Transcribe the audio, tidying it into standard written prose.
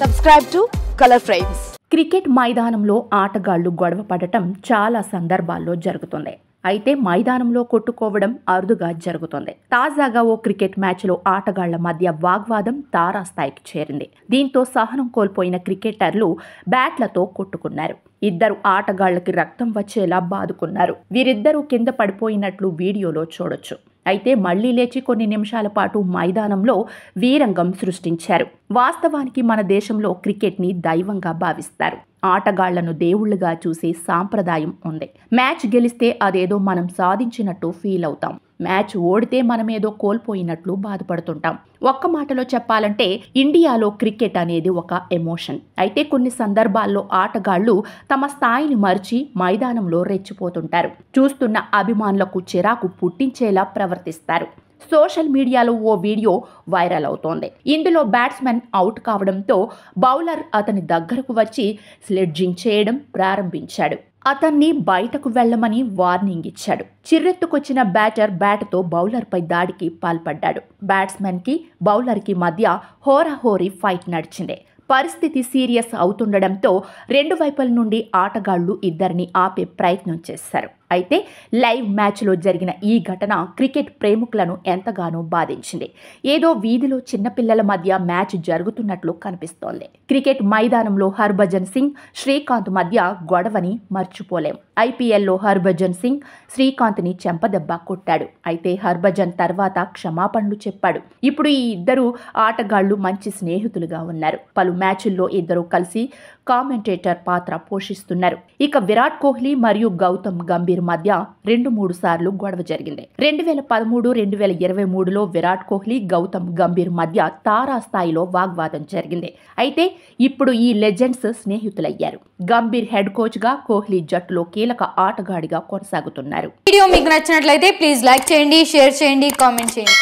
Subscribe to Color Frames. Cricket మైదానంలో ఆటగాళ్లు గొడవ పడటం చాలా సందర్భాల్లో జరుగుతుంది. అయితే మైదానంలో కొట్టుకోవడం అరుదుగా జరుగుతుంది. తాజాగా ఓ క్రికెట్ మ్యాచ్లో ఆటగాళ్ల మధ్య వాగ్వాదం తారాస్థాయికి చేరింది. దీంతో సహనం కోల్పోయిన క్రికెటర్లు బ్యాట్లతో కొట్టుకున్నారు. ఇద్దరు ఆటగాళ్లకి రక్తం వచ్చేలా బాదుకున్నారు. వీరిద్దరూ కింద పడిపోయినట్లు వీడియోలో చూడొచ్చు. అయితే మళ్లీ లేచి కొన్ని నిమిషాల పాటు మైదానంలో వీరంగం సృష్టించారు. వాస్తవానికి మన దేశంలో క్రికెట్ని దైవంగా భావిస్తారు. ఆటగాళ్లను దేవుళ్లుగా చూసే సాంప్రదాయం ఉంది. మ్యాచ్ గెలిస్తే అదేదో మనం సాధించినట్టు ఫీల్ అవుతాం. మ్యాచ్ ఓడితే మనమేదో కోల్పోయినట్లు బాధపడుతుంటాం. ఒక్క మాటలో చెప్పాలంటే ఇండియాలో క్రికెట్ అనేది ఒక ఎమోషన్. అయితే కొన్ని సందర్భాల్లో ఆటగాళ్లు తమ స్థాయిని మరిచి మైదానంలో రెచ్చిపోతుంటారు. చూస్తున్న అభిమానులకు చిరాకు పుట్టించేలా ప్రవర్తిస్తారు. సోషల్ మీడియాలో ఓ వీడియో వైరల్ అవుతోంది. ఇందులో బ్యాట్స్మెన్ అవుట్ కావడంతో బౌలర్ అతని దగ్గరకు వచ్చి స్లెడ్జింగ్ చేయడం ప్రారంభించాడు. అతన్ని బయటకు వెళ్లమని వార్నింగ్ ఇచ్చాడు. చిర్రెత్తుకొచ్చిన బ్యాటర్ బ్యాట్తో బౌలర్పై దాడికి పాల్పడ్డాడు. బ్యాట్స్మెన్కి బౌలర్కి మధ్య హోరాహోరీ ఫైట్ నడిచింది. పరిస్థితి సీరియస్ అవుతుండడంతో రెండు వైపుల నుండి ఆటగాళ్లు ఇద్దరిని ఆపే ప్రయత్నం చేశారు. అయితే లైవ్ మ్యాచ్లో జరిగిన ఈ ఘటన క్రికెట్ ప్రేమికులను ఎంతగానో బాధించింది. ఏదో వీధిలో చిన్నపిల్లల మధ్య మ్యాచ్ జరుగుతున్నట్లు కనిపిస్తోంది. క్రికెట్ మైదానంలో హర్భజన్ సింగ్, శ్రీకాంత్ మధ్య గొడవని మర్చిపోలేం. ఐపీఎల్లో హర్భజన్ సింగ్ శ్రీకాంత్ని చెంపదెబ్బ కొట్టాడు. అయితే హర్భజన్ తర్వాత క్షమాపణలు చెప్పాడు. ఇప్పుడు ఈ ఇద్దరు ఆటగాళ్లు మంచి స్నేహితులుగా ఉన్నారు. పలు మ్యాచుల్లో ఇద్దరు కలిసి కామెంటేటర్ పాత్ర పోషిస్తున్నారు. ఇక విరాట్ కోహ్లీ మరియు గౌతమ్ గంభీర్ మధ్య 2-3 సార్లు గొడవ జరిగింది. 2013, 2023లో విరాట్ కోహ్లీ, గౌతమ్ గంభీర్ మధ్య తారాస్థాయిలో వాగ్వాదం జరిగింది. అయితే ఇప్పుడు ఈ లెజెండ్స్ స్నేహితులయ్యారు. గంభీర్ హెడ్ కోచ్ గా, కోహ్లీ జట్టులో కీలక ఆటగాడిగా కొనసాగుతున్నారు. వీడియో మీకు నచ్చినట్లయితే ప్లీజ్ లైక్ చేయండి, షేర్ చేయండి, కామెంట్ చేయండి.